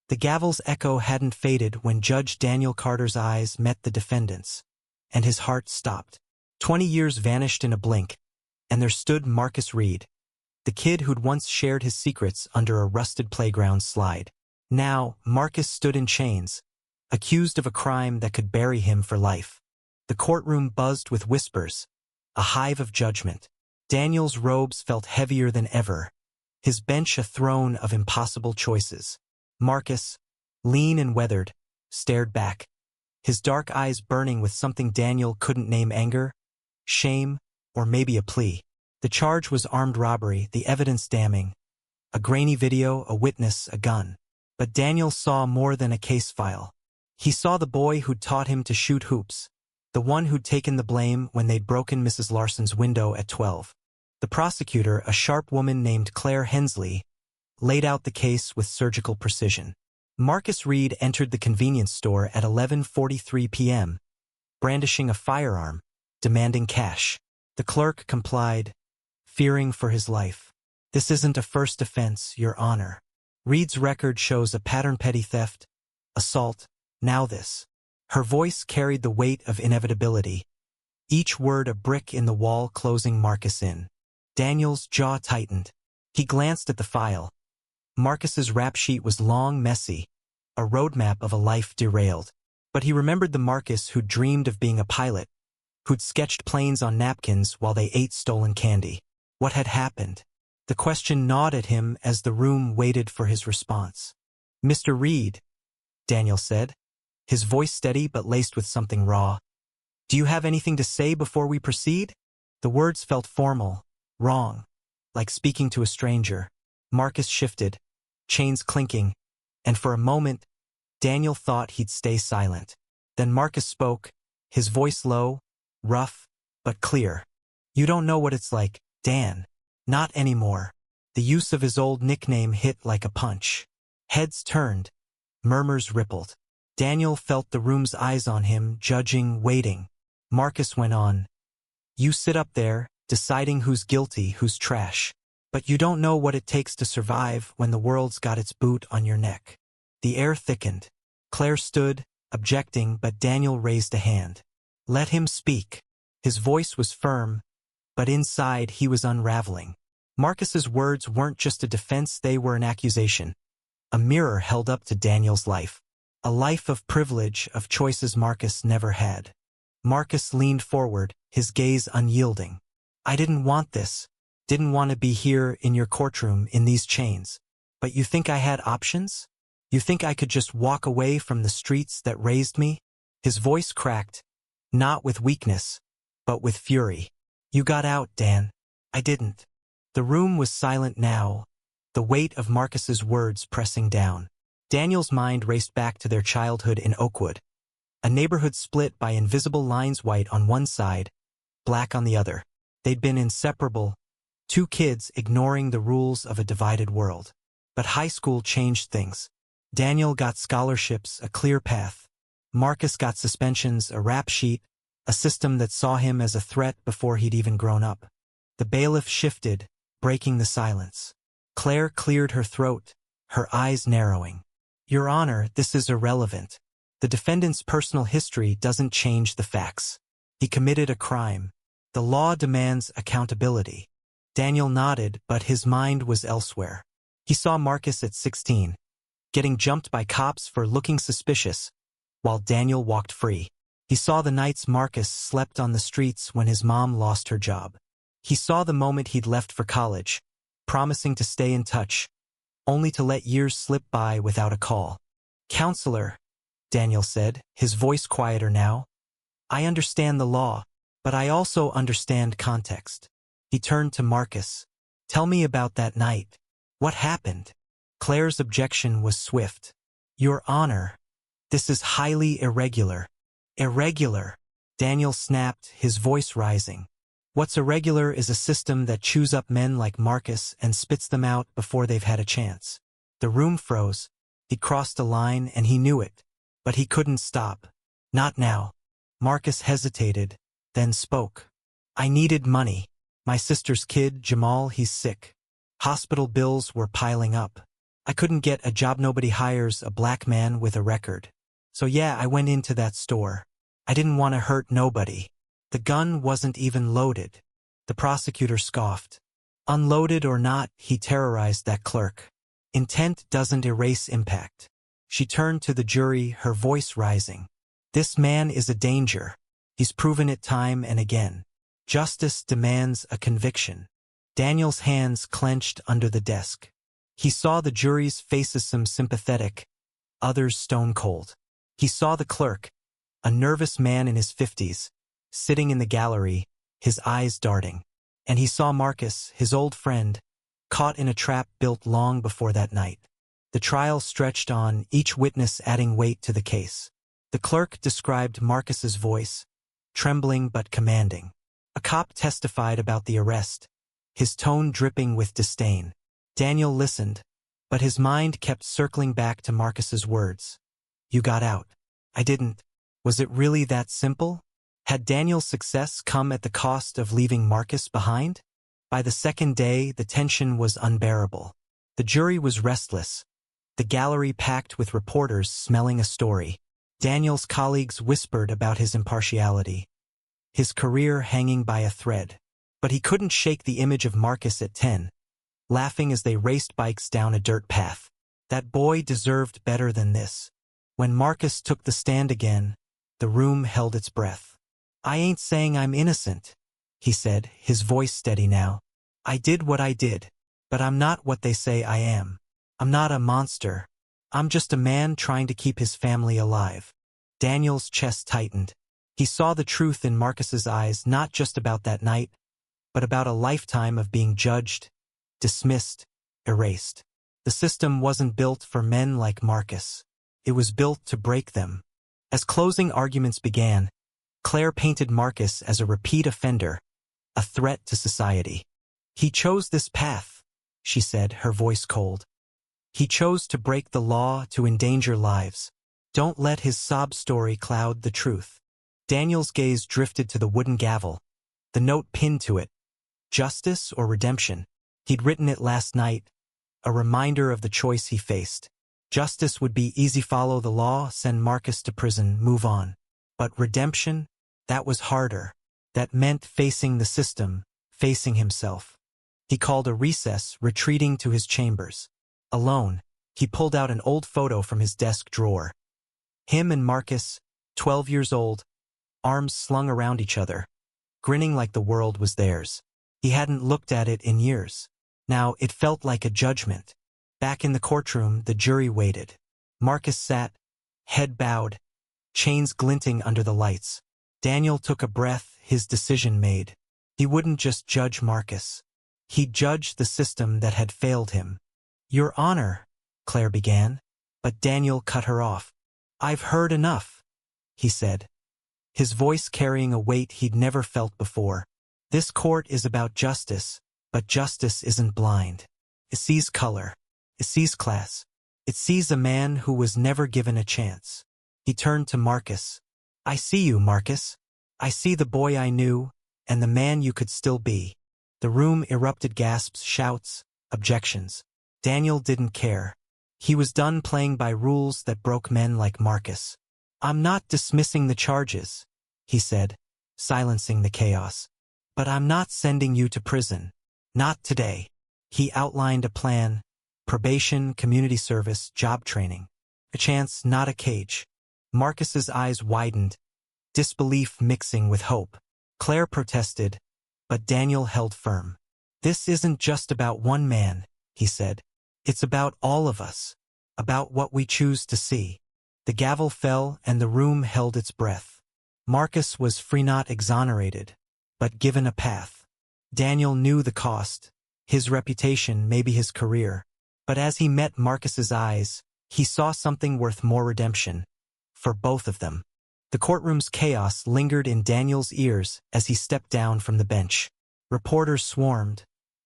The gavel's echo hadn't faded when Judge Daniel Carter's eyes met the defendant's, and his heart stopped. 20 years vanished in a blink, and there stood Marcus Reed, the kid who'd once shared his secrets under a rusted playground slide. Now, Marcus stood in chains, accused of a crime that could bury him for life. The courtroom buzzed with whispers, a hive of judgment. Daniel's robes felt heavier than ever, his bench a throne of impossible choices. Marcus, lean and weathered, stared back, his dark eyes burning with something Daniel couldn't name: anger, shame, or maybe a plea. The charge was armed robbery, the evidence damning. A grainy video, a witness, a gun. But Daniel saw more than a case file. He saw the boy who'd taught him to shoot hoops, the one who'd taken the blame when they'd broken Mrs. Larson's window at 12. The prosecutor, a sharp woman named Claire Hensley, laid out the case with surgical precision. Marcus Reed entered the convenience store at 11:43 p.m., brandishing a firearm, demanding cash. The clerk complied, fearing for his life. "This isn't a first offense, Your Honor. Reed's record shows a pattern: petty theft, assault, now this." Her voice carried the weight of inevitability, each word a brick in the wall closing Marcus in. Daniel's jaw tightened. He glanced at the file. Marcus's rap sheet was long, messy, a roadmap of a life derailed. But he remembered the Marcus who'd dreamed of being a pilot, who'd sketched planes on napkins while they ate stolen candy. What had happened? The question gnawed at him as the room waited for his response. "Mr. Reed," Daniel said, his voice steady but laced with something raw. "Do you have anything to say before we proceed?" The words felt formal, wrong, like speaking to a stranger. Marcus shifted, chains clinking, and for a moment, Daniel thought he'd stay silent. Then Marcus spoke, his voice low, rough, but clear. "You don't know what it's like, Dan. Not anymore." The use of his old nickname hit like a punch. Heads turned, murmurs rippled. Daniel felt the room's eyes on him, judging, waiting. Marcus went on. "You sit up there, deciding who's guilty, who's trash. But you don't know what it takes to survive when the world's got its boot on your neck." The air thickened. Claire stood, objecting, but Daniel raised a hand. "Let him speak." His voice was firm, but inside he was unraveling. Marcus's words weren't just a defense, they were an accusation. A mirror held up to Daniel's life. A life of privilege, of choices Marcus never had. Marcus leaned forward, his gaze unyielding. "I didn't want this. Didn't want to be here in your courtroom in these chains. But you think I had options? You think I could just walk away from the streets that raised me?" His voice cracked, not with weakness, but with fury. "You got out, Dan. I didn't." The room was silent now, the weight of Marcus's words pressing down. Daniel's mind raced back to their childhood in Oakwood, a neighborhood split by invisible lines, white on one side, black on the other. They'd been inseparable, two kids ignoring the rules of a divided world. But high school changed things. Daniel got scholarships, a clear path. Marcus got suspensions, a rap sheet, a system that saw him as a threat before he'd even grown up. The bailiff shifted, breaking the silence. Claire cleared her throat, her eyes narrowing. "Your Honor, this is irrelevant. The defendant's personal history doesn't change the facts. He committed a crime. The law demands accountability." Daniel nodded, but his mind was elsewhere. He saw Marcus at 16, getting jumped by cops for looking suspicious, while Daniel walked free. He saw the nights Marcus slept on the streets when his mom lost her job. He saw the moment he'd left for college, promising to stay in touch, only to let years slip by without a call. "Counselor," Daniel said, his voice quieter now, "I understand the law, but I also understand context." He turned to Marcus. "Tell me about that night. What happened?" Claire's objection was swift. "Your Honor, this is highly irregular." "Irregular?" Daniel snapped, his voice rising. "What's irregular is a system that chews up men like Marcus and spits them out before they've had a chance." The room froze. He'd crossed a line and he knew it, but he couldn't stop. "Not now." Marcus hesitated, then spoke. "I needed money. My sister's kid, Jamal, he's sick. Hospital bills were piling up. I couldn't get a job. Nobody hires a black man with a record. So yeah, I went into that store. I didn't want to hurt nobody. The gun wasn't even loaded. The prosecutor scoffed. Unloaded or not, he terrorized that clerk. Intent doesn't erase impact. She turned to the jury, her voice rising. This man is a danger. He's proven it time and again. Justice demands a conviction. Daniel's hands clenched under the desk. He saw the jury's faces, some sympathetic, others stone cold. He saw the clerk, a nervous man in his 50s, sitting in the gallery, his eyes darting. And he saw Marcus, his old friend, caught in a trap built long before that night. The trial stretched on, each witness adding weight to the case. The clerk described Marcus's voice, trembling but commanding. A cop testified about the arrest, his tone dripping with disdain. Daniel listened, but his mind kept circling back to Marcus's words. You got out. I didn't. Was it really that simple? Had Daniel's success come at the cost of leaving Marcus behind? By the second day, the tension was unbearable. The jury was restless, the gallery packed with reporters smelling a story. Daniel's colleagues whispered about his impartiality, his career hanging by a thread. But he couldn't shake the image of Marcus at 10, laughing as they raced bikes down a dirt path. That boy deserved better than this. When Marcus took the stand again, the room held its breath. I ain't saying I'm innocent, he said, his voice steady now. I did what I did, but I'm not what they say I am. I'm not a monster. I'm just a man trying to keep his family alive. Daniel's chest tightened. He saw the truth in Marcus's eyes, not just about that night, but about a lifetime of being judged, dismissed, erased. The system wasn't built for men like Marcus. It was built to break them. As closing arguments began, Claire painted Marcus as a repeat offender, a threat to society. He chose this path, she said, her voice cold. He chose to break the law, to endanger lives. Don't let his sob story cloud the truth. Daniel's gaze drifted to the wooden gavel, the note pinned to it. Justice or redemption? He'd written it last night, a reminder of the choice he faced. Justice would be easy: follow the law, send Marcus to prison, move on. But redemption? That was harder. That meant facing the system, facing himself. He called a recess, retreating to his chambers. Alone, he pulled out an old photo from his desk drawer. Him and Marcus, 12 years old, arms slung around each other, grinning like the world was theirs. He hadn't looked at it in years. Now it felt like a judgment. Back in the courtroom, the jury waited. Marcus sat, head bowed, chains glinting under the lights. Daniel took a breath, his decision made. He wouldn't just judge Marcus. He'd judge the system that had failed him. Your Honor, Claire began, but Daniel cut her off. I've heard enough, he said, his voice carrying a weight he'd never felt before. This court is about justice, but justice isn't blind. It sees color. It sees class. It sees a man who was never given a chance. He turned to Marcus. I see you, Marcus. I see the boy I knew, and the man you could still be. The room erupted: gasps, shouts, objections. Daniel didn't care. He was done playing by rules that broke men like Marcus. I'm not dismissing the charges, he said, silencing the chaos. But I'm not sending you to prison. Not today. He outlined a plan: probation, community service, job training. A chance, not a cage. Marcus's eyes widened, disbelief mixing with hope. Claire protested, but Daniel held firm. This isn't just about one man, he said. It's about all of us, about what we choose to see. The gavel fell and the room held its breath. Marcus was free, not exonerated, but given a path. Daniel knew the cost, his reputation, maybe his career. But as he met Marcus's eyes, he saw something worth more: redemption. For both of them. The courtroom's chaos lingered in Daniel's ears as he stepped down from the bench. Reporters swarmed,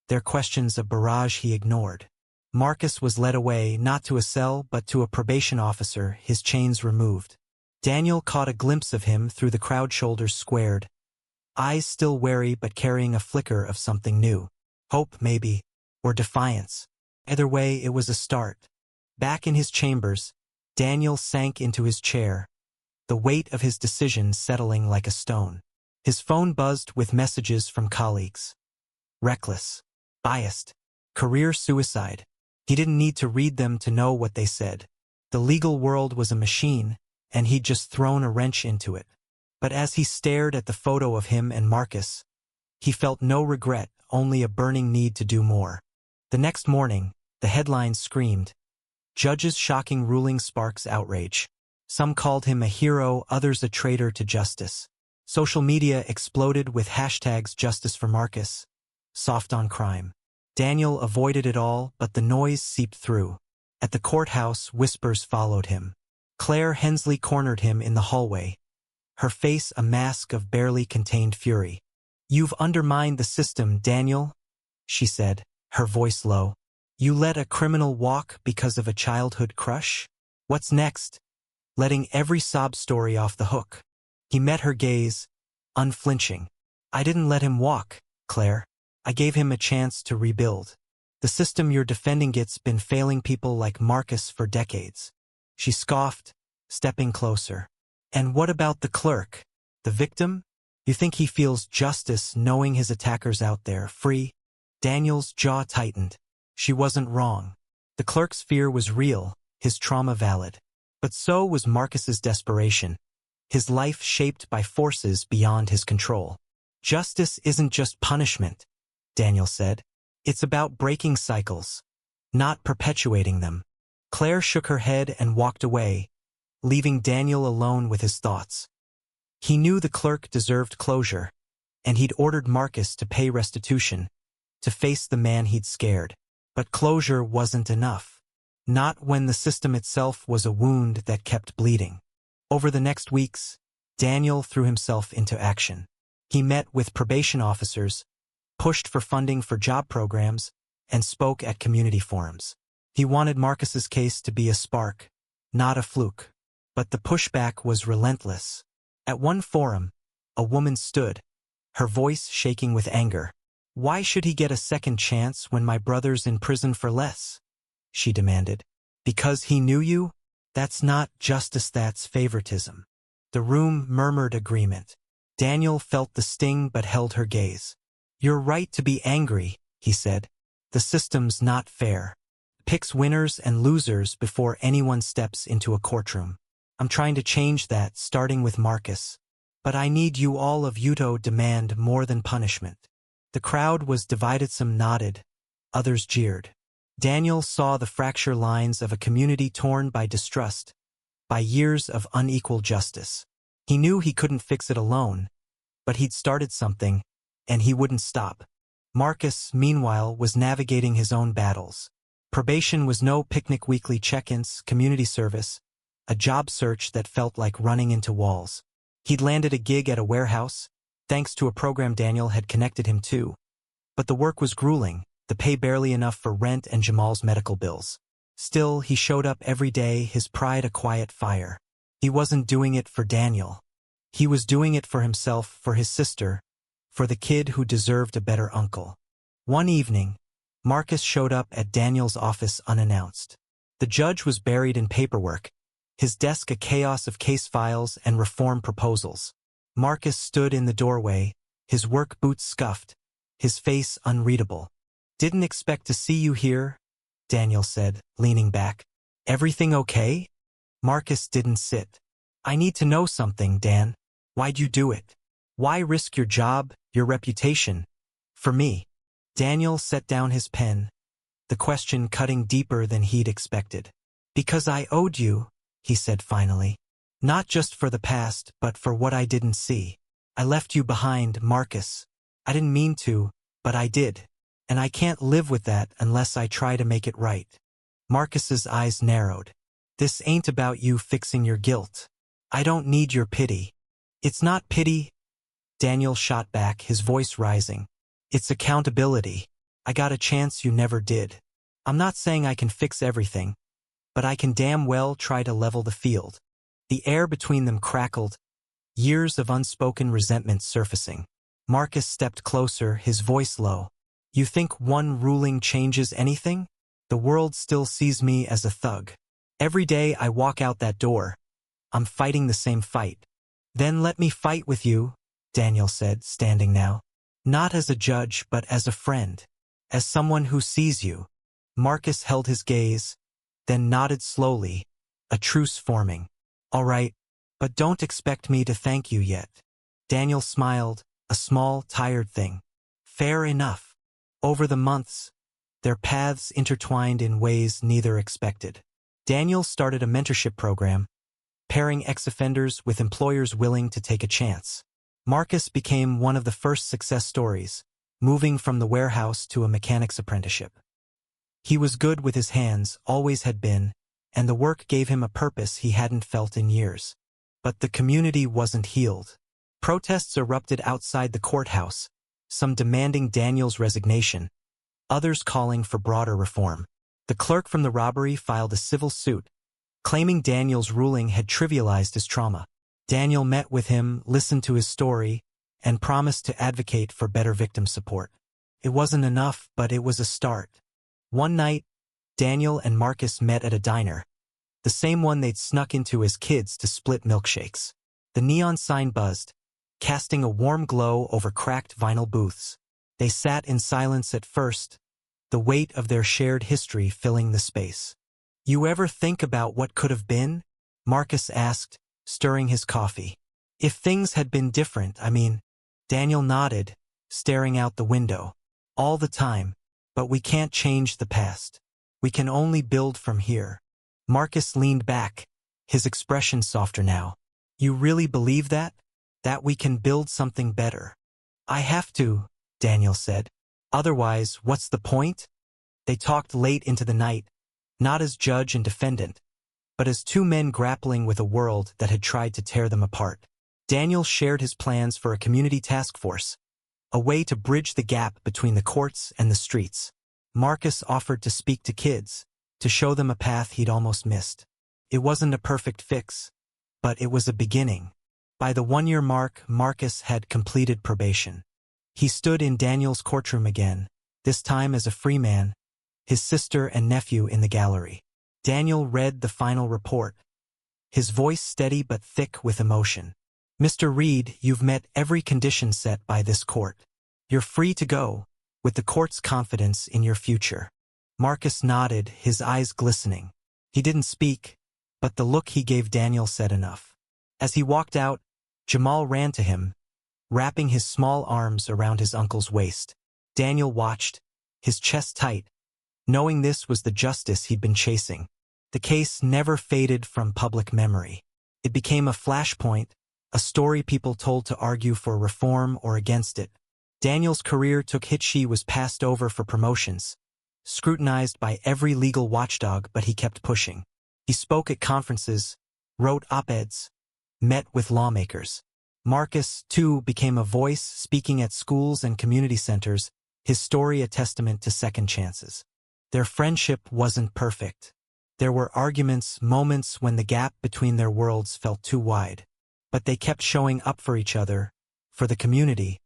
their questions a barrage he ignored. Marcus was led away, not to a cell but to a probation officer, his chains removed. Daniel caught a glimpse of him through the crowd, shoulders squared, eyes still wary but carrying a flicker of something new. Hope, maybe, or defiance. Either way, it was a start. Back in his chambers, Daniel sank into his chair, the weight of his decision settling like a stone. His phone buzzed with messages from colleagues. Reckless, biased, career suicide. He didn't need to read them to know what they said. The legal world was a machine, and he'd just thrown a wrench into it. But as he stared at the photo of him and Marcus, he felt no regret, only a burning need to do more. The next morning, the headlines screamed, "Judge's shocking ruling sparks outrage." Some called him a hero, others a traitor to justice. Social media exploded with hashtags "Justice for Marcus," "Soft on crime." Daniel avoided it all, but the noise seeped through. At the courthouse, whispers followed him. Claire Hensley cornered him in the hallway, her face a mask of barely contained fury. "You've undermined the system, Daniel," she said, her voice low. "You let a criminal walk because of a childhood crush? What's next?" Letting every sob story off the hook. He met her gaze, unflinching. "I didn't let him walk, Claire. I gave him a chance to rebuild. The system you're defending gets been failing people like Marcus for decades." She scoffed, stepping closer. "And what about the clerk? The victim? You think he feels justice knowing his attacker's out there, free?" Daniel's jaw tightened. She wasn't wrong. The clerk's fear was real, his trauma valid. But so was Marcus's desperation, his life shaped by forces beyond his control. "Justice isn't just punishment," Daniel said. "It's about breaking cycles, not perpetuating them." Claire shook her head and walked away, leaving Daniel alone with his thoughts. He knew the clerk deserved closure, and he'd ordered Marcus to pay restitution, to face the man he'd scared. But closure wasn't enough. Not when the system itself was a wound that kept bleeding. Over the next weeks, Daniel threw himself into action. He met with probation officers, pushed for funding for job programs, and spoke at community forums. He wanted Marcus's case to be a spark, not a fluke. But the pushback was relentless. At one forum, a woman stood, her voice shaking with anger. "Why should he get a second chance when my brother's in prison for less?" she demanded. "Because he knew you? That's not justice, that's favoritism." The room murmured agreement. Daniel felt the sting but held her gaze. "You're right to be angry," he said. "The system's not fair. Picks winners and losers before anyone steps into a courtroom. I'm trying to change that, starting with Marcus. But I need you all of you to demand more than punishment." The crowd was divided. Some nodded, others jeered. Daniel saw the fracture lines of a community torn by distrust, by years of unequal justice. He knew he couldn't fix it alone, but he'd started something, and he wouldn't stop. Marcus, meanwhile, was navigating his own battles. Probation was no picnic, weekly check-ins, community service, a job search that felt like running into walls. He'd landed a gig at a warehouse, thanks to a program Daniel had connected him to. But the work was grueling, the pay barely enough for rent and Jamal's medical bills. Still, he showed up every day, his pride a quiet fire. He wasn't doing it for Daniel. He was doing it for himself, for his sister, for the kid who deserved a better uncle. One evening, Marcus showed up at Daniel's office unannounced. The judge was buried in paperwork, his desk a chaos of case files and reform proposals. Marcus stood in the doorway, his work boots scuffed, his face unreadable. "Didn't expect to see you here," Daniel said, leaning back. "Everything okay?" Marcus didn't sit. "I need to know something, Dan. Why'd you do it? Why risk your job, your reputation? For me?" Daniel set down his pen, the question cutting deeper than he'd expected. "Because I owed you," he said finally. "Not just for the past, but for what I didn't see. I left you behind, Marcus. I didn't mean to, but I did. And I can't live with that unless I try to make it right." Marcus's eyes narrowed. "This ain't about you fixing your guilt. I don't need your pity." "It's not pity," Daniel shot back, his voice rising. "It's accountability. I got a chance you never did. I'm not saying I can fix everything, but I can damn well try to level the field." The air between them crackled, years of unspoken resentment surfacing. Marcus stepped closer, his voice low. "You think one ruling changes anything?" The world still sees me as a thug. Every day I walk out that door, I'm fighting the same fight. Then let me fight with you, Daniel said, standing now. Not as a judge, but as a friend. As someone who sees you. Marcus held his gaze, then nodded slowly, a truce forming. All right, but don't expect me to thank you yet. Daniel smiled, a small, tired thing. Fair enough. Over the months, their paths intertwined in ways neither expected. Daniel started a mentorship program, pairing ex-offenders with employers willing to take a chance. Marcus became one of the first success stories, moving from the warehouse to a mechanic's apprenticeship. He was good with his hands, always had been, and the work gave him a purpose he hadn't felt in years. But the community wasn't healed. Protests erupted outside the courthouse, some demanding Daniel's resignation, others calling for broader reform. The clerk from the robbery filed a civil suit, claiming Daniel's ruling had trivialized his trauma. Daniel met with him, listened to his story, and promised to advocate for better victim support. It wasn't enough, but it was a start. One night, Daniel and Marcus met at a diner, the same one they'd snuck into as kids to split milkshakes. The neon sign buzzed, casting a warm glow over cracked vinyl booths. They sat in silence at first, the weight of their shared history filling the space. You ever think about what could have been? Marcus asked, stirring his coffee. If things had been different, Daniel nodded, staring out the window. All the time, but we can't change the past. We can only build from here. Marcus leaned back, his expression softer now. You really believe that? That we can build something better? I have to, Daniel said. Otherwise, what's the point? They talked late into the night, not as judge and defendant, but as two men grappling with a world that had tried to tear them apart. Daniel shared his plans for a community task force, a way to bridge the gap between the courts and the streets. Marcus offered to speak to kids, to show them a path he'd almost missed. It wasn't a perfect fix, but it was a beginning. By the 1-year mark, Marcus had completed probation. He stood in Daniel's courtroom again, this time as a free man, his sister and nephew in the gallery. Daniel read the final report, his voice steady but thick with emotion. Mr. Reed, you've met every condition set by this court. You're free to go, with the court's confidence in your future. Marcus nodded, his eyes glistening. He didn't speak, but the look he gave Daniel said enough. As he walked out, Jamal ran to him, wrapping his small arms around his uncle's waist. Daniel watched, his chest tight, knowing this was the justice he'd been chasing. The case never faded from public memory. It became a flashpoint, a story people told to argue for reform or against it. Daniel's career took hit. She was passed over for promotions, scrutinized by every legal watchdog, but he kept pushing. He spoke at conferences, wrote op-eds, met with lawmakers. Marcus, too, became a voice, speaking at schools and community centers, his story a testament to second chances. Their friendship wasn't perfect. There were arguments, moments when the gap between their worlds felt too wide. But they kept showing up for each other, for the community,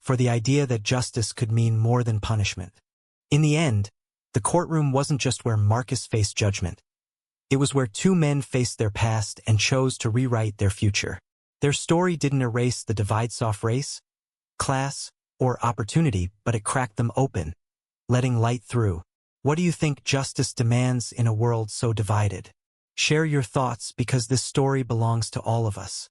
for the idea that justice could mean more than punishment. In the end, the courtroom wasn't just where Marcus faced judgment. It was where two men faced their past and chose to rewrite their future. Their story didn't erase the divides of race, class, or opportunity, but it cracked them open, letting light through. What do you think justice demands in a world so divided? Share your thoughts, because this story belongs to all of us.